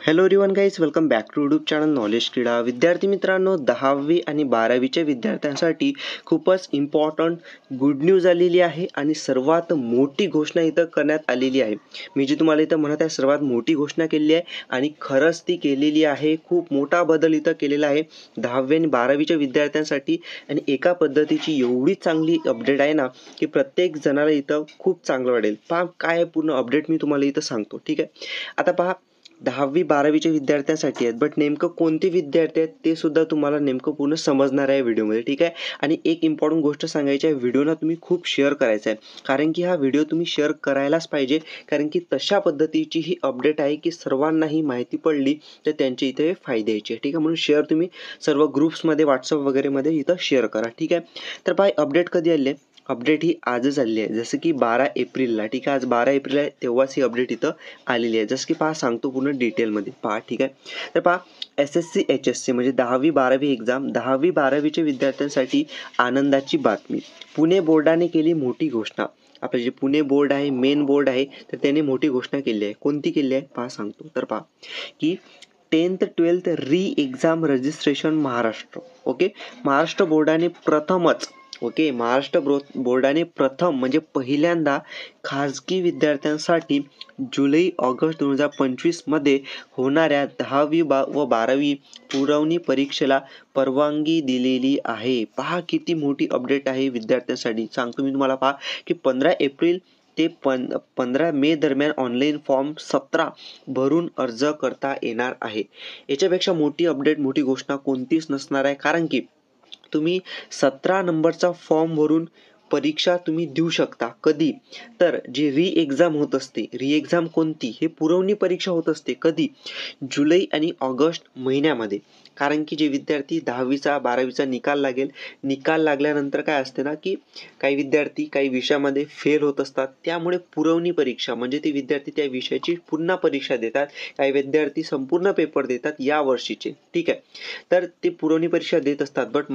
Hello everyone guys, welcome back to YouTube channel knowledge Krida. विद्यार्थी मित्रांनो, 10वी आणि 12वीच्या विद्यार्थ्यांसाठी खूपच इम्पॉर्टंट गुड न्यूज आलेली आहे आणि सर्वात मोठी घोषणा इथं करण्यात आलेली आहे. मी जी तुम्हाला इथं म्हणत आहे सर्वात मोठी घोषणा केलेली आहे आणि खरंच ती केलेली आहे. खूप मोठा बदल इथं केलेला आहे 10वी आणि 12वीच्या विद्यार्थ्यांसाठी आणि एका पद्धतीची एवढी चांगली अपडेट आहे ना की प्रत्येक जणाला इथं खूप चांगलं वाटेल. पहा काय आहे पूर्ण अपडेट मी तुम्हाला इथं सांगतो. ठीक आहे, आता पहा 10वी 12वीच्या विद्यार्थ्यांसाठी आहेत, बट नेमकं कोणते विद्यार्थी आहेत ते सुद्धा तुम्हाला नेमकं पूर्ण समजणार आहे व्हिडिओमध्ये. ठीक आहे, आणि एक इम्पॉर्टंट गोष्ट सांगायची आहे, व्हिडिओला तुम्ही खूप शेअर करायचा आहे, कारण की हा व्हिडिओ तुम्ही शेअर करायलाच पाहिजे, कारण की तशा पद्धतीची ही अपडेट आहे की सर्वांनाही माहिती पडली तर त्यांचे इथे फायदे यायचे. ठीक आहे, म्हणून शेअर तुम्ही सर्व ग्रुप्समध्ये व्हॉट्सअप वगैरेमध्ये इथं शेअर करा. ठीक आहे, तर बाय अपडेट कधी आली आहे? अपडेट ही आजच आली आहे, जसं की 12 एप्रिलला. ठीक आहे, आज 12 एप्रिल आहे, तेव्हाच ही अपडेट इथं आलेली आहे. जसं की पहा सांगतो पूर्ण डिटेलमध्ये पहा. ठीक आहे, तर पहा SSC HSC म्हणजे 10वी 12वी एक्झाम 10वी 12वीच्या विद्यार्थ्यांसाठी आनंदाची बातमी. पुणे बोर्डाने केली मोठी घोषणा. आपलं जे पुणे बोर्ड आहे, मेन बोर्ड आहे, तर त्याने मोठी घोषणा केली आहे. कोणती केली आहे पहा सांगतो. तर पहा की 10th 12th री exam registration Maharashtra. Okay, Maharashtra बोर्डाने प्रथमच महाराष्ट्र बोर्डाने प्रथम म्हणजे पहिल्यांदा खाजगी विद्यार्थ्यांसाठी जुलै ऑगस्ट 2025 मध्ये होणाऱ्या 10वी व 12वी पुरवणी परीक्षेला परवानगी दिलेली आहे. पहा किती मोठी अपडेट आहे विद्यार्थ्यांसाठी. सांगतो मी तुम्हाला, पहा की 15 एप्रिल ते 15 मे दरम्यान ऑनलाईन फॉर्म 17 भरून अर्ज करता येणार आहे. याच्यापेक्षा मोठी अपडेट, मोठी घोषणा कोणतीच नसणार आहे, कारण की तुम्ही 17 नंबरचा फॉर्म भरून परीक्षा तुम्ही देऊ शकता. कधी? तर जी री एक्झाम होत असते, री एक्झाम कोणती? हे पुरवणी परीक्षा होत असते. कधी? जुलै आणि ऑगस्ट महिन्यामध्ये. कारण की जे विद्यार्थी 10वीचा 12वीचा निकाल लागेल, निकाल लागल्यानंतर काय असते ना की काही विद्यार्थी काही विषयामध्ये फेल होत असतात, त्यामुळे पुरवणी परीक्षा म्हणजे ते विद्यार्थी त्या विषयाची पुन्हा परीक्षा देतात. काही विद्यार्थी संपूर्ण पेपर देतात या वर्षीचे. ठीक आहे, तर ते पुरवणी परीक्षा देत असतात. बट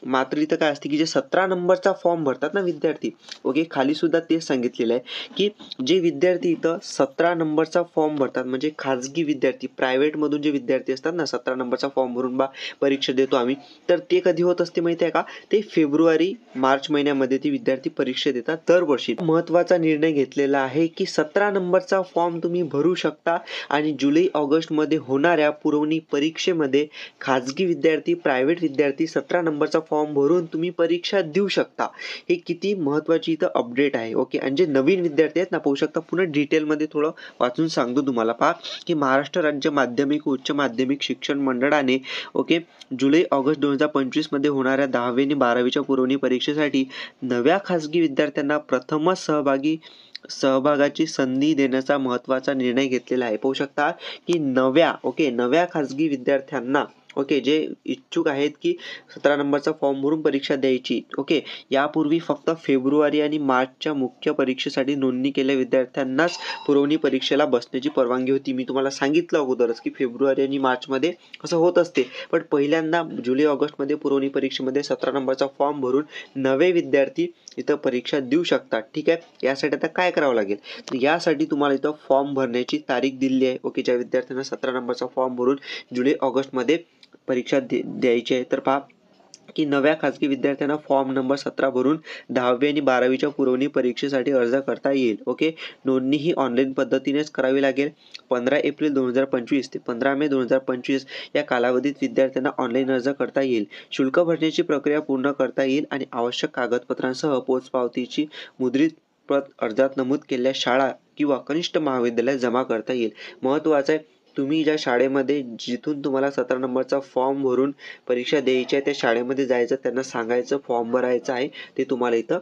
मात्र इथं काय असते की जे 17 नंबरचा फॉर्म भरतात ना विद्यार्थी, ओके, खाली सुद्धा तेच सांगितलेलं आहे की जे विद्यार्थी इथं 17 नंबरचा फॉर्म भरतात, म्हणजे खाजगी विद्यार्थी, प्रायव्हेटमधून जे विद्यार्थी असतात ना, 17 नंबरचा फॉर्म भरून परीक्षा देतो आम्ही, तर ते कधी होत असते माहिती आहे का? ते फेब्रुवारी मार्च महिन्यामध्ये ते विद्यार्थी परीक्षा देतात दरवर्षी. महत्त्वाचा निर्णय घेतलेला आहे की 17 नंबरचा फॉर्म तुम्ही भरू शकता आणि जुलै ऑगस्टमध्ये होणाऱ्या पुरवणी परीक्षेमध्ये खाजगी विद्यार्थी, प्रायव्हेट विद्यार्थी 17 नंबरचा फॉर्म भरून तुम्ही परीक्षा देऊ शकता. हे किती महत्त्वाची इथं अपडेट आहे. ओके, आणि जे नवीन विद्यार्थी आहेत ना, पाहू शकता पूर्ण डिटेलमध्ये थोडं वाचून सांगतो तुम्हाला. पहा की महाराष्ट्र राज्य माध्यमिक व उच्च माध्यमिक शिक्षण मंडळाने जुलै ऑगस्ट 2025 मध्ये होणाऱ्या 10वी आणि 12वीच्या पुरवणी परीक्षेसाठी नव्या खाजगी विद्यार्थ्यांना प्रथमच सहभागाची संधी देण्याचा महत्त्वाचा निर्णय घेतलेला आहे. पाहू शकता की नव्या खाजगी विद्यार्थ्यांना, ओके, जे इच्छुक आहेत की 17 नंबरचा फॉर्म भरून परीक्षा द्यायची, ओके, यापूर्वी फक्त फेब्रुवारी आणि मार्चच्या मुख्य परीक्षेसाठी नोंदणी केलेल्या विद्यार्थ्यांनाच पुरवणी परीक्षेला बसण्याची परवानगी होती. मी तुम्हाला सांगितलं अगोदरच की फेब्रुवारी आणि मार्चमध्ये असं होत असते, पण पहिल्यांदा जुलै ऑगस्टमध्ये पुरवणी परीक्षेमध्ये 17 नंबरचा फॉर्म भरून नवे विद्यार्थी इथं परीक्षा देऊ शकतात. ठीक आहे, यासाठी आता काय करावं लागेल? तर यासाठी तुम्हाला इथं फॉर्म भरण्याची तारीख दिली आहे. ओके, ज्या विद्यार्थ्यांना 17 नंबरचा फॉर्म भरून जुलै ऑगस्टमध्ये परीक्षा द्यायची आहे, तर पहा की नव्या खाजगी विद्यार्थ्यांना फॉर्म नंबर 17 भरून 10वी आणि 12वीच्या पुरवणी परीक्षेसाठी अर्ज करता येईल. ओके, नोंदणी ही ऑनलाईन पद्धतीनेच करावी लागेल. 15 एप्रिल 2025 ते 15 मे 2025 या कालावधीत विद्यार्थ्यांना ऑनलाईन अर्ज करता येईल. शुल्क भरण्याची प्रक्रिया पूर्ण करता येईल आणि आवश्यक कागदपत्रांसह पोचपावतीची मुद्रित प्रत अर्जात नमूद केलेल्या शाळा किंवा कनिष्ठ महाविद्यालयात जमा करता येईल. महत्त्वाचं आहे, तुम्ही ज्या शाळेमध्ये जिथून तुम्हाला 17 नंबरचा फॉर्म भरून परीक्षा द्यायची आहे त्या शाळेमध्ये जायचं, त्यांना सांगायचं फॉर्म भरायचं आहे, ते तुम्हाला इथं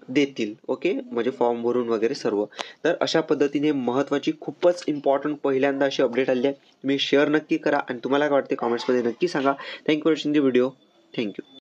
देतील. ओके, म्हणजे फॉर्म भरून वगैरे सर्व. तर अशा पद्धतीने महत्त्वाची खूपच इम्पॉर्टंट पहिल्यांदा अशी अपडेट आली आहे. तुम्ही शेअर नक्की करा आणि तुम्हाला काय वाटते कॉमेंट्समध्ये नक्की सांगा. Thank you for watching the video. Thank you.